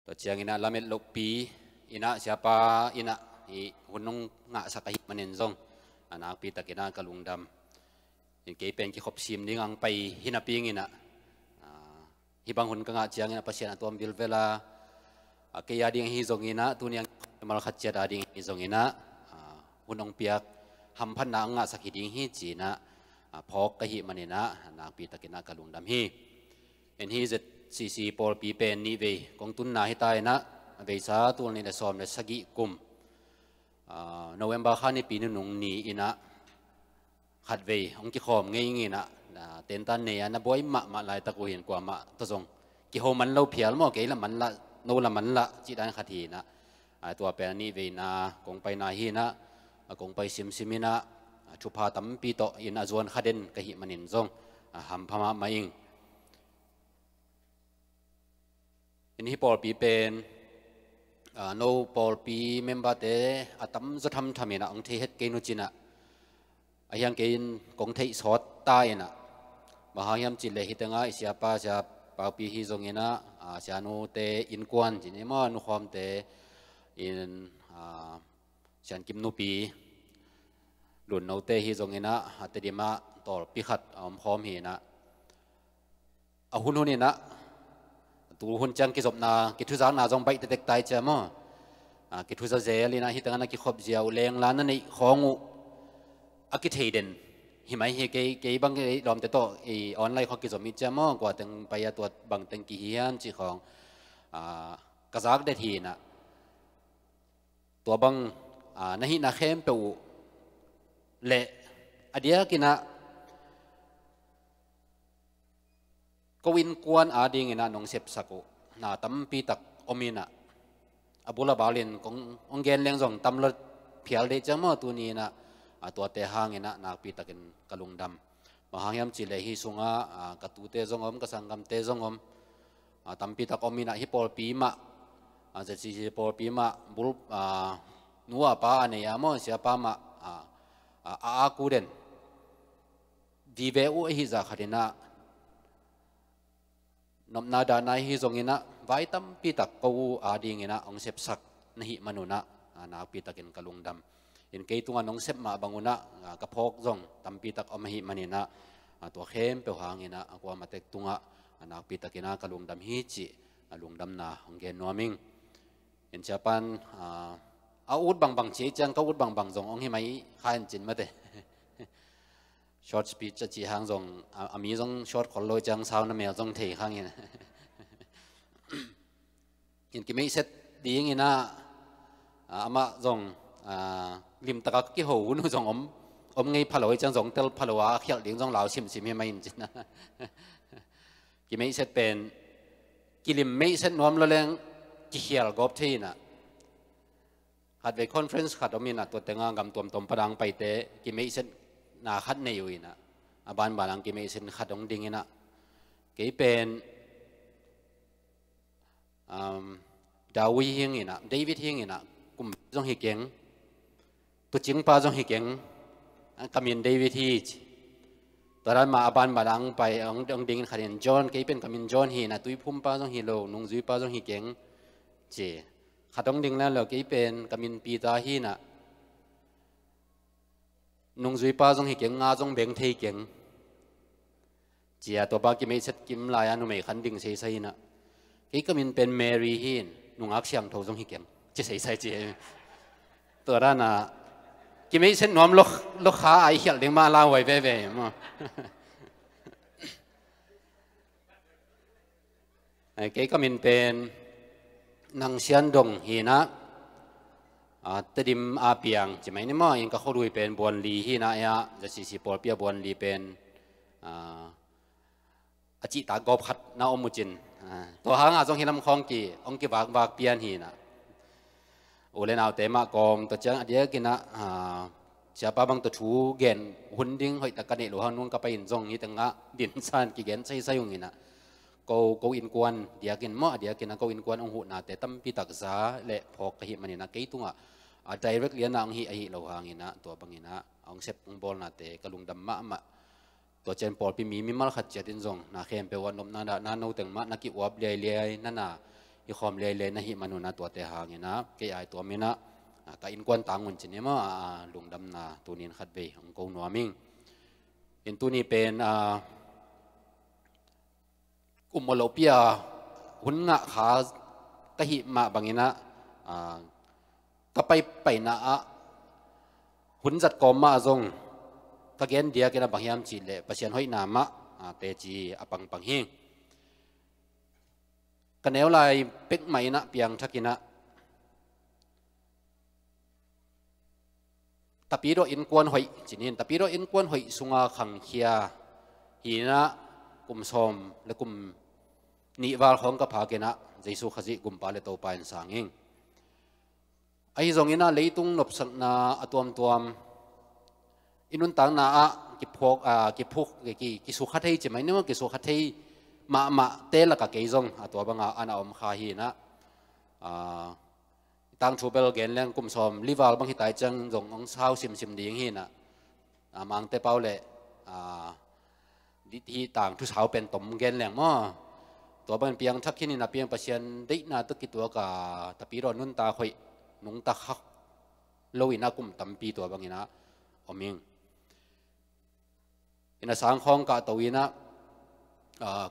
ตัวเชียงอินะละเม็ดลบปีอินะเสียปาอินะหุ่นนงงะสักหิมันเองซงอันนักปีตะกินะกะลุงดำอินเกย์เป็นกี่ขบซิมดิ้งอังไปหินาปีงินะฮิบังหุ่นกงะเชียงอินะปัศยาตัวบิลเวลาเกียดิ้งฮิซงอินะตัวนี้มาลขัดเจดาดิ้งฮิซงอินะหุ่นนงเปียกหำพันนางะสักหิดิ้งฮิจีนะพอกกะหิมันเองนะนักปีตะกินะกะลุงดำฮิเอ็นฮิจะซีปอลปีเป็นนี่เวกงตุนนาฮิตายนะเวซาตัวนี้จะสอมในสกิกุมโนเวมบาร์ขันในปีนุ่งนี้อินะขัดเวองกิขอมง่ายๆนะเต็นตันเนี่ยนะบ่อยมาลายตะกุยเห็นกว่ามาตัวทรงกิโฮมันเราเพียลมั่วเกยละมันละโนละมันละจีดันขัดทีนะตัวเป็นนี่เวนากงไปนาฮีนะกงไปซิมินะชุพาตัมปีโตอินะจวนขัดเด่นกะหิมันอินซงหำพม่ามาอิงอินฮิปอลปีเป็นโนปอลปีเมมเบอร์เตอตัมจะทำเองนะองเทเฮตเกนุจินะยังเกนกงเทสอดตายนะมหายามจิเลหิตงาอิสยาปาจะปาปีฮิซงเองนะเสียนูเตอินกวนจินิมานุความเตอินเสียนกิมนูปีหลุนโนเตฮิซงเองนะฮัตเตดิมาต่อปีขัดพร้อมเห็นนะหุ่นนี่นะตัวหุ่นจังกิจสมนากิทุจางนาจงไปเด็กตายเจ้ามั้งกิทุจาเจลีนะฮิตังนักกิขบเจียวเลี้ยงล้านนั่นนี่ของอากิเทเดนหิมะเฮเกย์บางเกย์รอมเตโตออนไลน์ของกิจสมมิเจ้ามั้งกว่าตั้งไปตัวบางตั้งกิฮิยันจีของกษัตริย์เดทีนะตัวบางนั่นหินาเข้มเปวเละอเดียกินะก็วินกวนอาดิงนะนงเสพสักุนาตั้มปีตักอมินะอบุลาบาลินขององเกนเลี้ยงส่งตั้มรถเพียลเดจังมั้งตัวนี้นะตัวเตหางนะนักปีตักินกะลุงดำมหายามจิเลฮิสุงะกตูเตจงอมกสังกัมเตจงอมตั้มปีตักอมินะฮิปอลปีมะจะจีฮิปอลปีมะบุลนัวป้าเนี่ยมั้งเสียป้ามะอากูเดนดีเวอุฮิซาขัดินะนมนาดานายฮิซงอินะไว้ตั้มปีตักกูอาดิงอินะองเสพสักนหิมนุนะนักปีตักินกะลุงดำอินเกยตุงานองเสพมาบังอุนะกระพกซงตั้มปีตักอมหิมันอินะตัวเข้มเปียวหางอินะกว่ามาเตกตุงะนักปีตักินะกะลุงดำฮิจิลุงดำนาองเกนนัวมิงอินเชปันอาอุดบังเชียจังก็อุดบังซงองหิไม่ข้าอินจินมาเตช็อตสปีดจะจีหางจงมีจงช็อตขอลอยจังสาวน้ำเมียจงเทข้างนี้เห็นกิไม่เสร็จดีอย่างนี้นะอามาจงริมตะกักกี่หูนู่นจงไงพลอยจังจงเตลพลวะเขียดเลี้ยงจงเหล่าชิมไม่จริงนะกิไม่เสร็จเป็นกิริมไม่เสร็จน้อมละแรงกิเขียลกอบที่นะขัดไปคอนเฟรนซ์ขัดมีนะตัวแต่งงานกำตัวตมพลังไปเตะกิไม่เสร็จนาขัดในอยู่นะบ้านบางกิไม่สินขัดองดิ่งนะกี่เป็นดาวิเฮงนะเดวิดเฮงนะกุมจงฮิเกงตัวจิงป้าจงฮิเกงกามินเดวิดฮีตอนนั้นมาบ้านบางไปองดิ่งขัดเห็นจอห์นกี่เป็นกามินจอห์นฮีนะตุยพุ่มป้าจงฮิโลนุงจุยป้าจงฮิเกงเจขัดองดิ่งแล้วกี่เป็นกามินปีตาฮีนะนุ่งจุยป้าจงฮิเกงงาจงเบ่งเทเกงเจียตัวป้ากิไม่เสร็จกิมลายนุไม่ขันดิ่งใส่นะกี่ก็มินเป็นแมรี่ฮินนุ่งอักเสียงโทจงฮิเกงจะใส่เจียตัวนั้นนะกิไม่เสร็จน้อมลูกค้าไอเหี่ยเลี้ยงมาลาไว้เว่มั้งกี่ก็มินเป็นนางเชียนดงฮีนะแต่ดิมอาเปียงจะไม่เนี่ยมั้งยังก็เขาดูเป็นบวนลีฮีนะยะจะสิปอลเปียบวนลีเป็นอาจิตากอบขัดนาอมุจินตัวหางอาจงเห็นลำคองกี่องกี่วากเปียนฮีนะโอเลนเอาเตมากอมตัวจังเดียกินะเจ้าป้าบางตัวชูเกนหุ่นดิ้งหอยตะกันเนหรือฮานุ่นก็ไปอินจงนี่ตั้งดินซานกี่เกนใส่ยงนี่นะกูอินกวนเดียกินมั้งเดียกินนะกูอินกวนองหุ่นนาแต่ตั้มปีตักษาเละพอกหิมันนี่นะกี่ตัวdirect เลี้ยงนางฮีเราหางนี่นะตัวบางนี่นะองเซปองบอลนาแต่กระลุงดำมะตัวเจนปอลปีมีมัลขัดเจดินจงนาเข้มเปวันนมนาโนแต่งมะนักกิวับเลียนั่นน่ะ hi khom le na hi manuna to te hangina ke ai to mina ka in kwan tangun chinema lungdam na tunin khat ve ong ko nuaming in tuni pen kumolopia hunna kha ka hi ma bangina ka pai na hun zat kom ma zong ka gen dia ke na bangyam chi le pasien hoi na ma te chi apang pang hi ka neu lai pek mai na piang thakina tapiro in kwan hoi chinin tapiro in kwan hoi sunga khang khia hina kum som le kum ni wal khong ka phakena jesu khaji kum pa le to pa in sanging ai zong ina leitung nop sak na atom tuam inun tang na ki phok ki su khathei che mai no ki su khathei ma te la ka ke zong atwa banga ana om kha hi na tang thubel gen leng kum som liwal bang hi tai chang zong ong sau sim ding hi na mang te pau le di hi tang thu sau pen tom gen leng mo to ban piang thak hin na piang pasien dei na to ki to ka tapiro nun ta khoi nung ta khak lo ina kum tampi to bangina oming ina sang khong ka to ina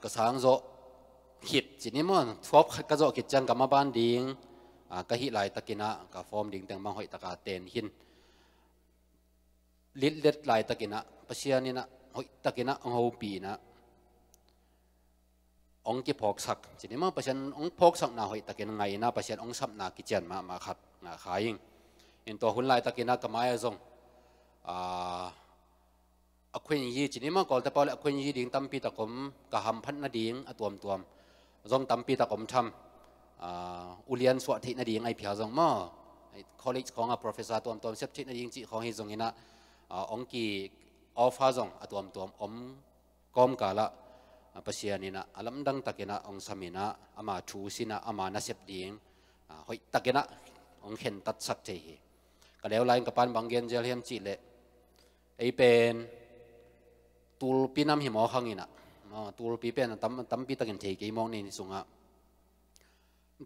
ka sang zo hit chini mon thop ka zo ki chang ka ma ban ding ka hi lai takina ka form ding teng mang hoi taka ten hin lit let lai takina pasianina hoi takina ngo pi na ong ki phok sak chini ma pasian ong phok sak na hoi takin ngai na pasian ong sap na ki chen ma khat nga khaing in to hun lai takina kamaya zong akhwen yi chini ma kol ta pawle akhwen yi ding tampi takom ka ham phan na ding atuam tuam zong tampi takom tham ulian swat thi na ding ai phia zong ma college khong a professor tuam sep thi na ding chi khong hi zong ina ong ki offer zong atuam tuam om kom kala pasianina alam dang takena ong samina ama thu sina ama na sep ding hoi takena ong khen tat sak che hi ka leo lain ka pan banggen jel hiam chi le ei pen tul pinam hi mo khangina tul pi pen tam pi takin thei ke mong ni sunga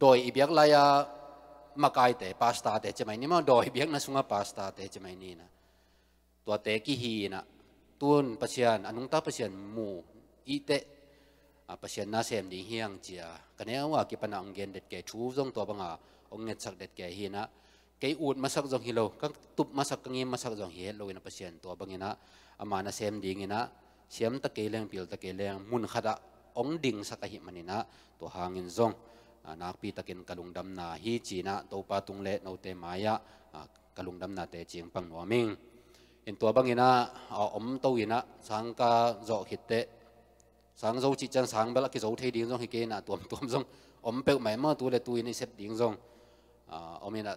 doi ibyak laya makai te pasta te chemai ni ma doi ibyak na sunga pasta te chemai ni na to te ki hi na tun pasian anung ta pasian mu i te pasian na sem ding hiang chia kanewa ki pana anggen det ke thu zong to banga ong nget sak det ke hi na ke ut masak zong hilo ka tup masak kangi masak zong hi lo ina pasian to bangina ama na sem ding ina siam ta ke leng pil ta ke leng mun khada ong ding sakahi manina to hangin zong nak pi takin kalungdam na hi china to pa tung le no te maya kalungdam na te ching pang noming in to bangina om to ina sangka zo hitte sang zo chi chan sang bela ki zo thei ding zong hi ke na tuam zong om pe mai ma tu le tu ni sep ding zong omina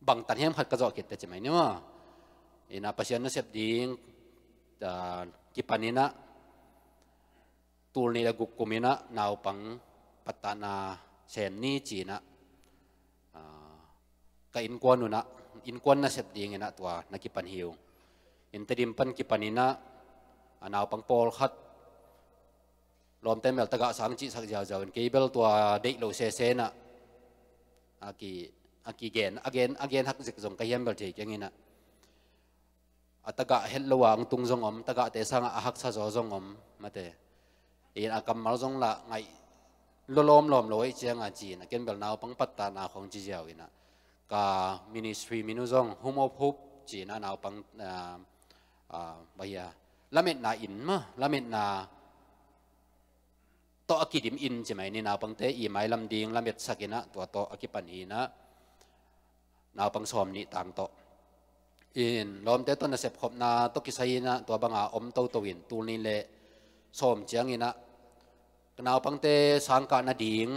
bang tan hem khat ka zo kit te chmai ni ma ina pasian na sep ding ki panina tul ni la guk kumina naw pang patana sen ni china ka in kwan na sep ding ina tua na ki pan hiu in tedim pan ki panina naw pang pol khat lom temel taga sang chi sak jaw jaw cable tua dei lo se na aki again hak zik zong ka hiam bel thei kengina ataga hello wang tung zong om taga te sang a hak sa zo zong om mate in akam mal zong la ngai lom loi chiang a chi na ken bel naw pang patta na khong chi jaw ina ka ministry minu zong home of hope chi na naw pang baya lamet na in ma lamet na to akidim in chimai ni naw pang te i mai lam ding lamet sakina to akipan hi na naw pang som ni tang to in lom te to na sep khop na to kisai na to banga om to win tul ni le som chiang ina naw pang te sangka na ding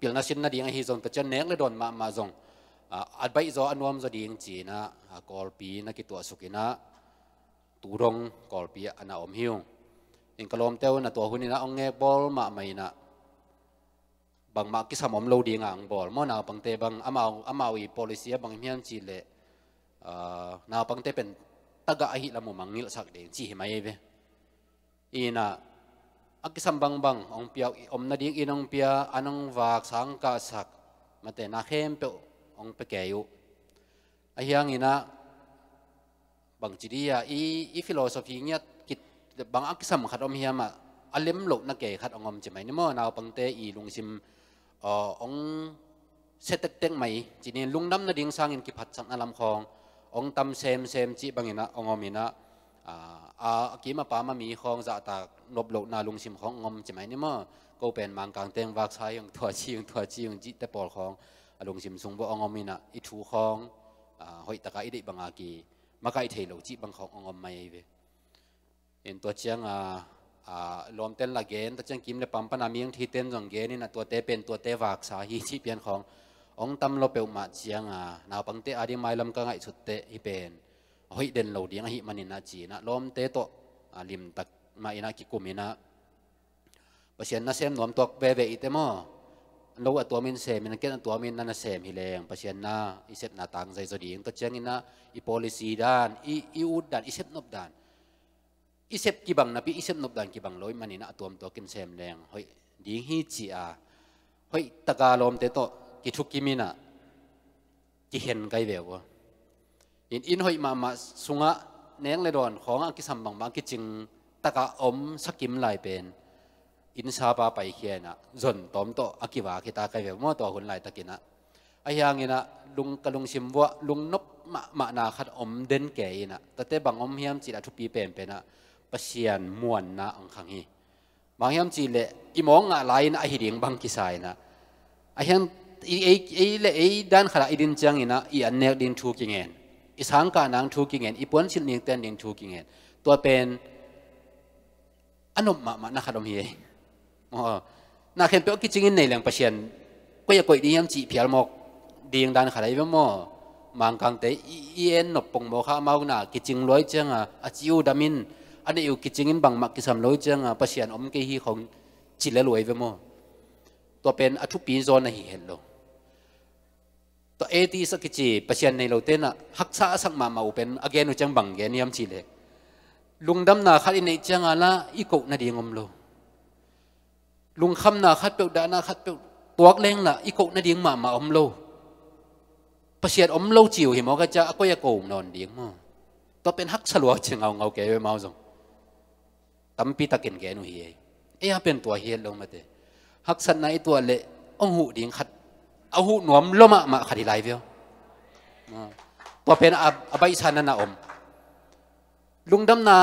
pil na sin na ding hi zong ta chen nek le don ma zong adbai zo anuam zo ding chi na kol pi na ki to sukina turong kol pi ana om hiung in kalom teu na to hunina ong nge bol ma mai na bang ma ki samom lo ding ang bol mo na pang te bang amawi policy bang hiam chi le na pang te pen taga hi la mo mangil sak ding chi mai ve ina อักษรบางองเปียนาดิ้งอินองเปียอันองวากสังกาสักมาแต่นาเข้มเปองเปแกอยู่ไอ้ยังอินะบางจีดีอีฟิโลโซฟีเนี่ยกิดบางอักษรขัดอมเฮียมาอัลเลมโลนักเกะขัดองจะไหมนี่มั้งนาวปังเตอีลุงซิมองเซตเต็งไหมจีนี่ลุงน้ำนาดิ้งสร้างอินกิพัดสังอารมณ์ขององตำเซมจีบางอินะองมินะกี่มาป่ามามีของจะตากนบโลนาลุงซิมของจะไหมนี่มั้งก็เป็นมังกรเต็งวักใช้ยังทัวชียังจีแต่ปอลของลุงซิมซุงบ่องมินะอีทูของหอยตะกาอีดิบางอากีมาไกลเทโลจีบางขององไม่เวเห็นตัวเชียงรวมเต้นละเกนตัวเชียงกิมในปั๊มปนามีงที่เต้นจงเกนี่นะตัวเตเป็นตัวเตวากสาฮีที่เปลี่ยนขององตำโลเปลมาเชียงนาวปังเตอาดิไมลำก็ไงสุดเตฮิเป็นหอยเด่นโลเดียงฮิมันนินาจีนะรวมเตโตลิมตักมาอินากิกุมินะประเชียนน่าเซมนวมตัวเวอีเตมอเราตัวมินเซมินเกนตัวมินนั่นเซมฮิเลงประเชียนน่าอิเซปนาตังใจจดีงตัวเชียงอินะอี policy ด้านอีอุดด้านอิเซปนบด้านอิเซปกีบังนับอิเซปนบด้านกีบังลอยมันนี่นะตัวกินเซมแรงเฮ้ยดีฮีจีเฮ้ยตะกาลมเตโตกิทุกกิมินะกิเห็นไกเววอินเฮ้ยมาสุงะเนียงเลยดอนของอักษรบางกิจิงตะกาสกิมลายเป็นอินซาปาไปเขียนะจนตอมโตอากิวาคิตาไกเววมั่วตัวคนลายตะกินะไอ้ยังงี้นะลุงชิมว่าลุงนบมานาขัดเด่นแก่นะแต่บางเฮียมจีละทุกปีเป็นนะประเชียนมวนนะอังคังฮีบางเฮียมจีเละอีมองอะไรนะไอหิดิงบางกิสายนะไอเฮียมไอด้านขณะอีดินจังนะอีอันเนกดินทูกิเงินอีสังกานังทูกิเงินอีปวนชิลนิงเต้นดินทูกิเงินตัวเป็นอันนบมานะขัดเฮียน่าเห็นเป็นกิจงินในเรื่องประเชียนก็อย่าก่อยดียมจีเพียรมอกดีงด้านขณะอีว่ามั่วมังกังเตอีเอ็นนบปงโมข้ามาหน้ากิจงลอยจังจิวดามินอันนี้อยู่กิจงินบางมักกิสามลอยจังประเชียนเกฮีของจิเลลอยเวมตัวเป็นอทุปีโซนในเห็นโลตัวตีสักกิจประเชียนในโลเตนะฮักษาสักมาเป็นอเกนุจังบังเกนิยมจิเลลุงดำนาขัดอินจังละอีกนาดีงมโลลุงคำนาขัดเปิลดานาขัดเปิลตัวเล้งละอีกนาดีงมาอมโลประเชียนโลจิ๋วหิมก็จะก็ยาโกงนอนดีมั้งตัวเป็นฮักสลัวเชิงเอาแกไว้มาส่งตั้มปีตะเกินแกนุเฮียเป็นตัวเฮียลงมาเตะฮักสันในตัวเละองหูดิ้งขัดเอาหูหนวมล้มมาขัดที่ไรเดียวตัวเป็นใบชันนั่นนะลุงดำนา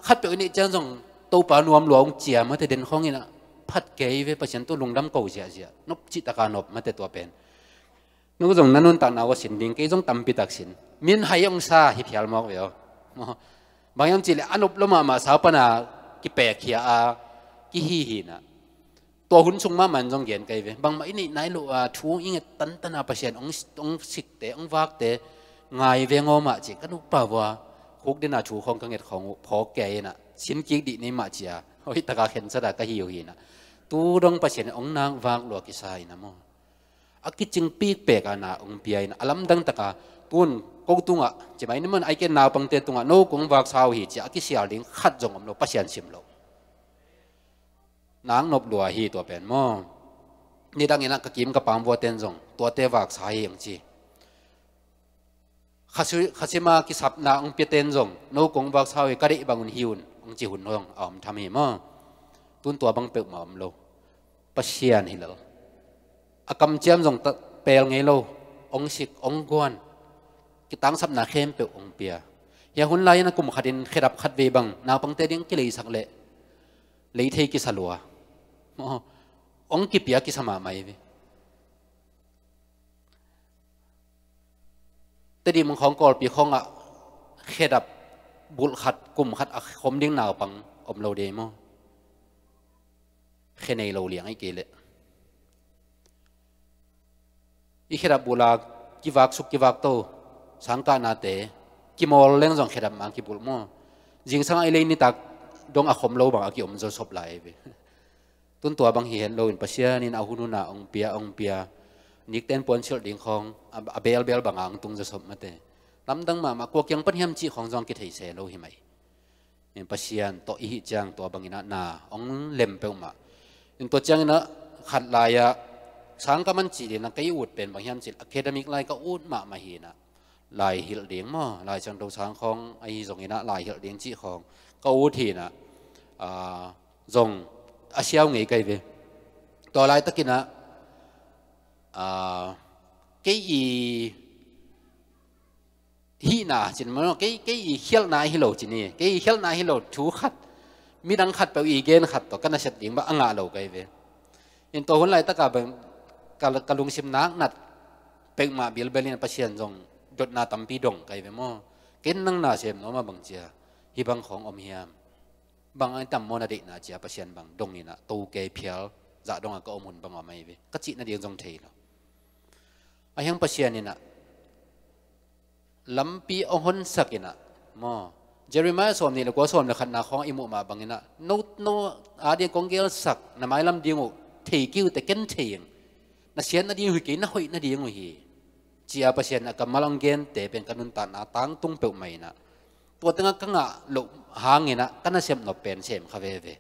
ขัดเปนี่จังส่งตัวปลาหนวมหลวงเจียมาแต่เด่นของนี่นะพัดแกไว้ประเชียนตัวลุงดำเก่าเสียนบจิตตะการนบมาแต่ตัวเป็นนู้นส่งนั้นนู้นต่างนาวสินดิ้งก็ต้องตั้มปีตักสินมินหายองซาฮิพิลมอกเดียวบางอย่างจีเลยอันอบลมาสาวปนากิเปกเขียกิฮีนะตัวหุ่นซุงมามันจงเย็นไกลเวบางมาอินี่นายลูทูอิงตันอาประเชียนองสิกเตองวากเตง่ายเวงอมาจีกันอุปาวะคุกเดนาทูของกังเงตของพอแกน่ะชิ้นกิกดินี่มาจีเฮ้ยตะกาเห็นสะดากะฮิวฮีนะตูดงประเชียนองนางวากหลวกิสายนะมั้งอากิจิงปีกเปกนะองเปียนะอลัมดังตะกาตุนกงตุงจะไม่นี่มันไอเกนนาวปังเตตุงโนกงวากสาวฮีจะอากิเสียลิงขัดจงอมโลประเชียนชิมโลนางนบดัวฮีตัวเป็นมั้งนี่ดังนี้นะกะกิมกะปามวัวเต้นจงตัวเตวากสายอย่างจีข้าศึมากิสับนาองเปียเต้นจงโนกงวากสาวฮีกะดิบังุนฮิวน์องจีหุ่นองทำให้มั้งตุนตัวบังเปิกมาอมโลประเชียนฮิโลอากำเจียมจงเปลไงโลองสิกองกวนกิตังสับนาเข้มเปลองเปียยาหุ่นไลนะกุมขัดินขดับขัดเวบังนาปังเตดิ้งกิเลยสักเละเลยเทกิสลัวองกิเปียกิสมาไม่เวแต่ดีมึงของกอลปีของขดับบุลขัดกุมขัดคมดิ้งนาวปังอมโลเดมแค่ในโลเลียงไอ้เกลอีขดับบุลากิวักสุกกิวักโตสังกานาเตกิมอลเล้งจงขดับมังกิบุลมจิงสังไอเลนิตักดงอาคมโลบางอากิอมจะซบไหลไปต้นตัวบางเห็นโลอินปัสยานินเอาหุนุนาองเปียนิกเต้นปนเชิดดิ่งของเบลบางอ่างตุงจะซบมาเตลำดังมากวกยังปัญหาจีของจงกิเทเสโลหิไหม in pasian to ihi jang to bangina na ong lem pe ma in to jang na khat laya sang ka man chi na kai ut pen bang hiam chi academic lai ka ut ma hi na lai hil ding mo lai chang do sang khong ai zong ina lai hil ding chi khong ka ut hi na zong a xiao ngai kai ve to lai takina cái gì hi na chỉ mà cái gì hiel na hi lo chỉ nè cái gì hiel na hi lo chú khát mi đang khát bao ý gen khát to cái này sẽ tiếng ba ang lo cái về in to hôm nay tất cả bằng cả lùng sim nát nát bên mà bil belin pasien dong đột na tam pi dong cái về mo cái năng na xem nó mà bằng chia hi bằngของom hiam bằng anh tam mo na định na chia pasien bằng dong ni na tu cái phial dạ dong cái om hun bằng mai về cái chị na điên dong thầy lo ai yang pasien ni na lampi ohon sakina mo Jeremiah som ni ko som la khan na khong imu ma bangina no adi konggel sak na mai lam dingu thei kiu te ken theiang na sian na ding hui ki na hoi na ding hi chia pasien na kamalang gen te pen kanun ta na tang tung pe mai na to tanga kanga lo hangina kana sem no pen sem khave ve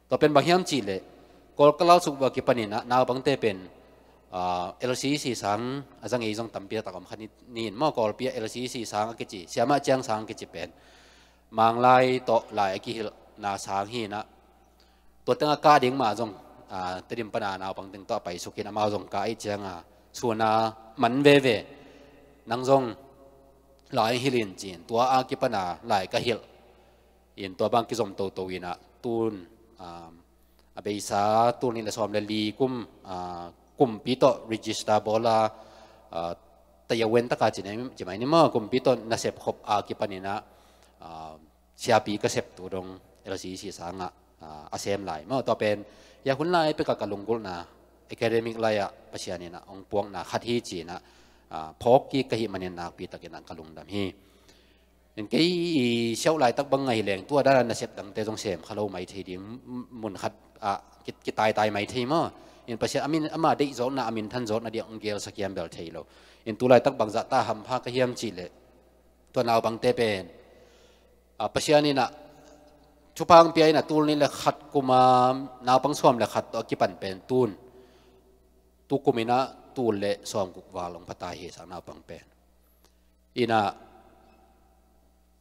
to pen banghiam chi le kol kalau su ba ki panina na bang te pen LCC sang azang ei jong tampia takom khani nin mo kol pia LCC sang ke chi siama chang sang ke chi pen mang lai to lai ki hil na sang hi na to tanga ka ding ma jong tedim pana na bang ting to pai sukin ama jong ka ai chang chuna man ve ve nang jong lai hilin chin to a ki pana lai ka hil in to bang ki jom to ina tun abeisa tun ni la som le li kum kum pito register bola taya wen ta ka chi mai ni ma kum pito na sep khop a ki panina siapi ka sep tu dong LCC sanga asem lai ma to pen ya hun lai pe ka kalungul na academic lai a pasiani na ong puang na khat hi chi na phok ki ka hi manin na pi takin kalung dam hi in cái sau lại tắc băng ngày leng tua đã là sếp đằng tê trong xem khalo mấy thì điểm muốn khát cái tai mấy thì mà in pasien amin ama dei zon na amin than zon na dia ongel sakiam bel thailo in tulai tak bangza ta ham pha ka hiam chi le to naw bang te pen pasien ni na chupang pi na tul ni le khat kuma naw pang som le khat to ki pan pen tun tu kumina tul le som kuk walong pata hi sa naw pang pen ina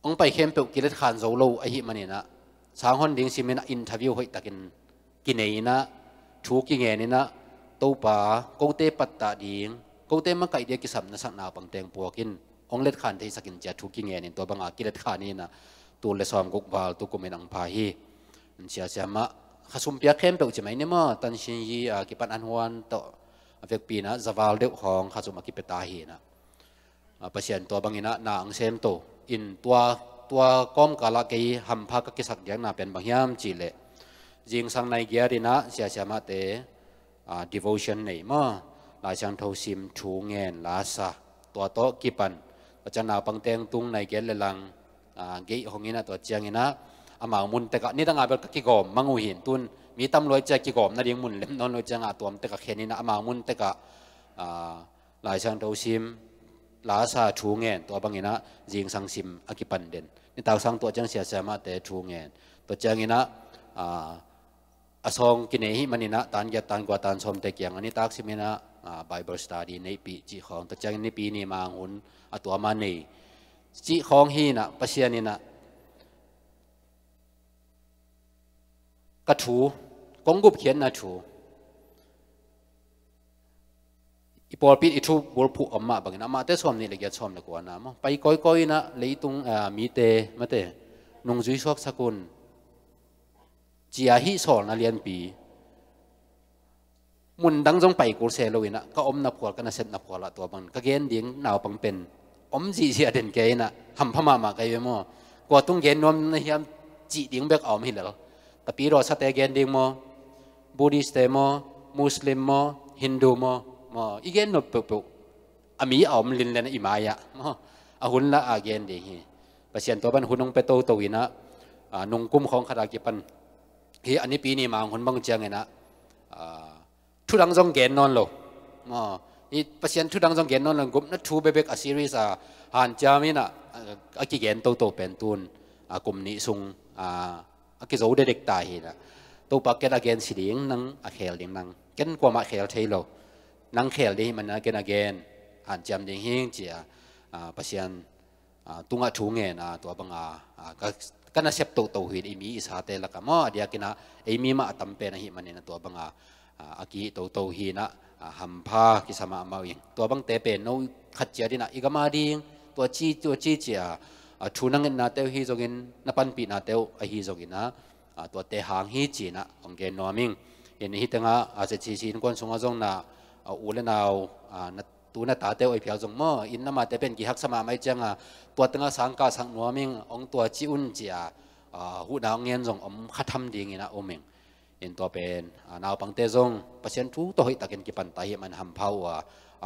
ong pai khem pe kilet khan zo lo a hi manina sang hon ding simina interview hoi takin kineina chú ki nghe ni na to pa ko te patta ding ko te ma kai de ki sam na sak na pang teng puakin ong let khan thei sakin cha chú ki nghe ni to banga ki let khan ni na tu le som guk bal tu ko menang pha hi sia sia ma khasum pia khem pe chi mai ni ma tan shin yi ki pan an huan to avek pi na zawal de khong khasum ki pe ta hi na pasien to bangina na ang sem to in tua kom kala ke ham pha ka ki sak yang na pen banghiam chi le jing sang nai gia đi na sia ma te devotion nei ma la chang tho sim thu ngen la sa to to kipan cha na pang teng tung nai gen le lang ge hongina to chiang ina ama mun te ka ni tanga bel ka ki gom mangu hin tun mi tam loi cha ki gom na ding mun lem non loi chang a tuam te ka khenina ama mun te ka la chang tho sim la sa thu ngen to bangina jing sang sim akipan den ni taw sang to chang sia ma te thu ngen to chang ina asong kinehi manina tan ya tan gwa tan som te kyang ani tak simina Bible study nei pi chi khong ta chang ni pi ni mang hun atwa ma nei chi khong hi na pasiani na ka thu konggup khian na thu ipol pi i thu bol phu amma bangina ma te som ni le ya som le ko na mo pai koi na leitung mi te ma te nong zui sok sakun chia hi sol na lian pi mun dang jong pai kur se loina ka om na phol kana set na phol la to bang ka gen ding naw pang pen om ji sia den ke na ham phama ma kai mo ko tung gen nom na hiam ji ding bek om hi lo ta pi ro sa te gen ding mo buddhist te mo muslim mo hindu mo igen no pu ami om lin len imaya mo a hun la a gen de hi pasien to ban hunong pe to ina nung kum khong khara ki pan hiอันนี้ปีนี้มาคนบางเจียงไงนะทุดังจงเกนนอนโลนี่ประเสียนทุดังจงเกนนอนลงกุมนัททูเบเบกอซีรีส์หันจามินะอากิเกนโตเป็นตูน กลุ่มนี้ส่งกิจวัตรเด็กตายนะตัวปักเก็ต again สิเลี้ยงนั่งเขลเลี้ยงนั่งเก็นกว่ามาเขลเทโลนั่งเขลดีมันนะเก็น again อ่านจำเลี้ยงเฮงเจียปัศยันตุงทุ่งเงินตัวบังก็น่าเสพตัวหินอีมีอิสระเตละกันมั่วเดียกินะอีมีมาตั้มเป็นหิมันเนี่ยตัวบังอากีตัวหินะหัมพากิสมามาวิ่งตัวบังเตเป็นนู้ขัดเจียดินะอีกมาดิ้งตัวจีเจียทุนังเงินนาเตวฮีจกินนับปันปีนาเตวฮีจกินนะตัวเตหางฮีจีนะองเกนนัวมิงเห็นฮิตงะอาจจะชีนคนสงฆ์จงนะอุเลนาวตัวน่าตาเตวไอเพียวจงมั่วอินน้ำมาเตเป็นกี่ฮักสมาไม่จังตัวตั้งสังกาสังนัวมิงองตัวจีอุนเจียหูดาวเงินจงขัดทำดีงี้นะโอมิงเห็นตัวเป็นนาวปังเตจงปัจจัยทุกตัวหิตะเกนกิปันไตมันหัมพาว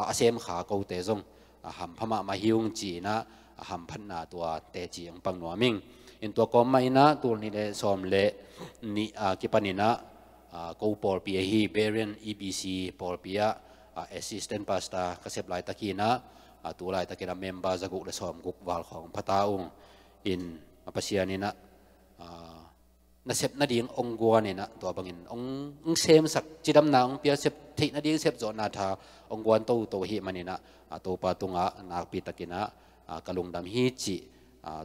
อาเซมขาเกาเตจงหัมพม่ามาฮิวงจีนะหัมพันนาตัวเตจีองปังนัวมิงเห็นตัวก็ไม่นะตัวนี้เลยสอมเละนี่กิปันนี่นะกูปอลปีฮีเบเรนEBC ปอลปีassistant pastor ก็เสพหลายตะกี้นะตัวหลายตะกี้นะเมมเบอร์จะกุเลยสอมกุกวาลของพระตาองค์อินปัจจัยนี้นะน่าเสพนาดีองกัวเนี่ยนะตัวบางอินองเซมสักจิดำนางเปียเสพที่นาดีเสพจอนาธาองกวนตัวหิมันนี่นะตัวปาตุงนักปีตะกี้นะกะลุงดำฮีจิ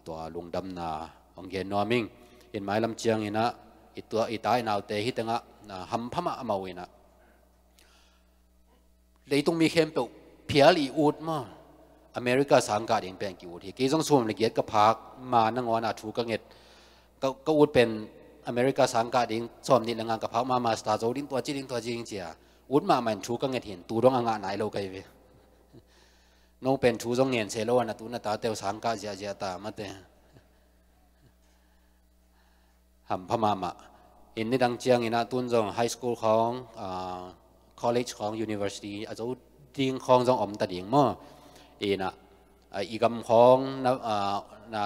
ตัวลุงดำนาองเกนนัวมิงอินหมายลำเชียงอินะตัวตายนาวเตฮิตงะหัมพม่ามาวินะเลยต้องมีเข้มเปล่าเพียรีอูดมาอเมริกาสังกัดเองเป็นกี่อูดที่กี่จงส่วนละเอียดกับพักมานั่งวันถูกกังเงิดก็อูดเป็นอเมริกาสังกัดเองส่วนนี้ละงานกับพักมาสตาร์โจดิ้งตัวจริงเจียอูดมามันถูกกังเงิดเห็นตัวต้องงานไหนเราไกลไปโนเป็นชูจงเงินเซโลนะตัวน่ะตาเตวสังกัดเจียตามาเตหัมพม่าอินนี่ดังเจียงอินะตุนจงไฮสคูลของcollege ของ university อาจจะดิ้งของจงอมตัดดิ้งมั่วอินะอีกำของ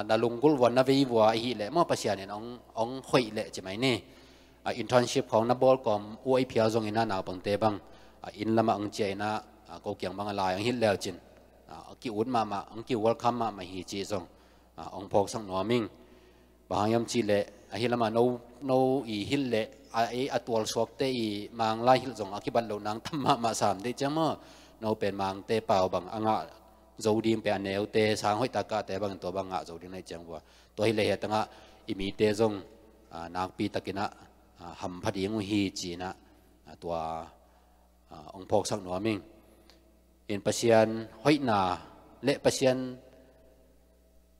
นาลุงกุลวันนาวีวัวอีเล่มั่วปัจจัยเนี่ยองคุยเล่ใช่ไหมนี่internship ของนับบอลกอมอวยเพียวจงอินะนาบังเตบังอินละมาอังเจนะก็เกี่ยงบังอะไรอังฮิตแล้วจินกิวอุ่นมาอังกิววอลคัมมาฮีจีจงองพกสังนัวมิงบางยามจีเล่ฮิลมาโนอีฮิลเล่ตัวสวกเตอีมังไล่ฮิลจงอากิบันเหล่านังธรรมะมาสามได้จังมั้งโนเป็นมังเตเป่าบางอ่างโจดีมเป็นแนวเตสางห้อยตากาแต่บางตัวบางอ่ะโจดีในจังว่าตัวฮิลเล่ตั้งอ่ะอิมีเตจงนางปีตะกินะหัมพดีงฮีจีนะตัวองพกสังนัวมิงอินปัจจัยห้อยนาเละปัจจัย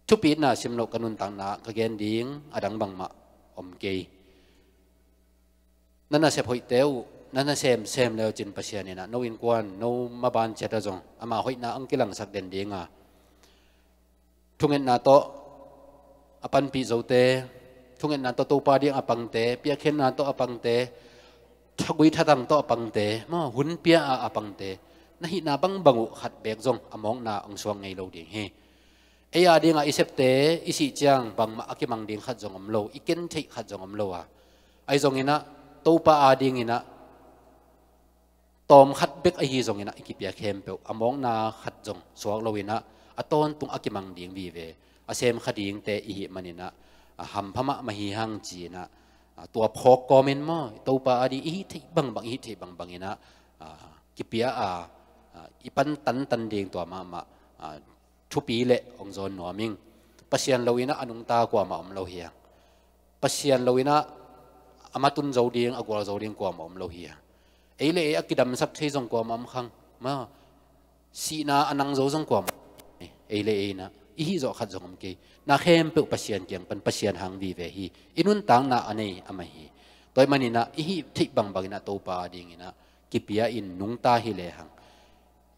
ทุปีน่ะสิมโลกันุนต่างน่ะกเกณฑ์ดิ้งอดังบังมาอมเกยนั่นน่ะเสพหอยเตวนั่นน่ะเซมแล้วจินปัจจัยนี่นะโนอินกวนโนมาบานเจตจงอามาหอยน่ะอังกิลังสักเด่นดิ้งทุกเงินน่ะโตอปันปีโจเตทุกเงินน่ะโตตัวปาดิ้งอปังเตเปียเข็นน่ะโตอปังเตทักวิทัดังโตอปังเตมาหุ่นเปียอปังเตน่ะหิน่ะบังอุขัดเบกจงอมองน่ะองสวงไงเราดิ้งเฮไอ้อาดิ้งอิเซปเตอิสิจังบังมาอักมังดิ้งขัดจงอมโลอีเกนเทขัดจงอมโลไอ้จงอินะตัวป้าอาดิ้งอินะตอมขัดเบกไอ้ฮีจงอินะอีกิเปียเข้มเปลอมองนาขัดจงสวกโลอินะอัตอนตุงอักมังดิ้งวีเวอาเซมขัดดิ้งเตอีหิมันอินะหัมพม่ามาฮีฮังจีนะตัวพกกอมินมั่วตัวป้าอาดิ้งอีที่บังอีที่บังอินะกิเปียอีปันตันดิ้งตัวมาทุปีเละองโซนหนัวมิงปัศยันลวินะอนุงตากว่ามาอมโลเฮียปัศยันลวินะอามาตุนโจดีงอกวาโจดีงกว่ามาอมโลเฮียเอเล่อักกิดำสักที่จงกว่ามาอมขังมาสีนาอนังโจจงกว่าเอเล่นะอีฮิโจขัดจงอมเกยนาเข้มเปิลปัศยันเกียงเป็นปัศยันหางวีเวฮีอินุนตังนาอันนี้อามาฮีตัวมันนี่นะอีฮิทิบังบังนะตัวปาดิ้งนะกิเปียอินนุงตาฮิเลหัง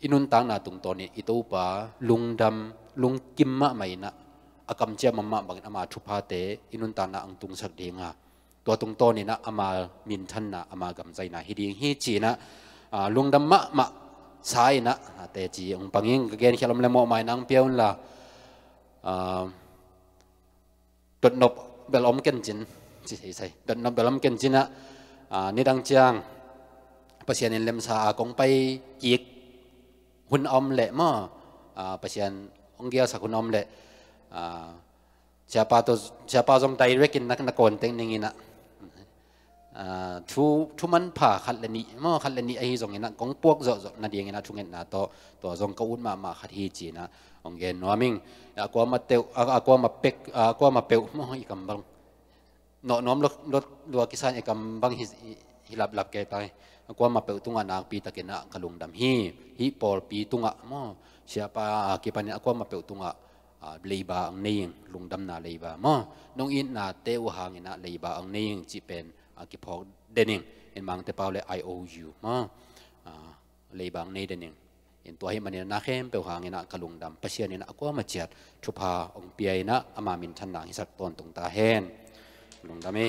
อินุนตังนาตุงตอนนี้อิตูปาลุงดำลุงกิมมะไม่นะอากำเจ้ามาบังอามาทุพาเตอินุนตังนาอังตุงสักดีงาตัวตุงตอนนี้นะอามามินทันนะอามากำใจนะฮิดีฮิจีนะลุงดำมะสายนะแต่จีองปังยิงกเกณฑ์ขลมเลมอไม่นังเปียวละดดนบเบลอมเกนจินใช่ดดนบเบลอมเกนจินะนี่ดังจางปัศยานินเลมสากงไปจีกหุ่นอมเละมั่วปัศยันองเกียสักหุ่นอมเละ siapa zong direct in nak konting ning ina thu man pha khalani mo khalani ai zong ina kong puak zo zo na ding ina thungen na to zong ka un ma khat hi chi na ong gen noming akwa ma teu akwa ma pek akwa ma peu mo i kam bang no nom lo kisan e kam bang hi lap ke tai akwa ma peu tunga na pi takena kalungdam hi por pi tunga mo siapa ki pan akwa ma peu tunga leiba ang ning lungdam na leiba mo nong in na teu hangina leiba ang ning chi pen ki phok dening in mang te paule IOU mo leiba ang nei dening in tua hi manin na khem pe hangina kalungdam pasian ina akwa ma chat thupa ong piai na ama min than na hi sat ton tung ta hen lungdam e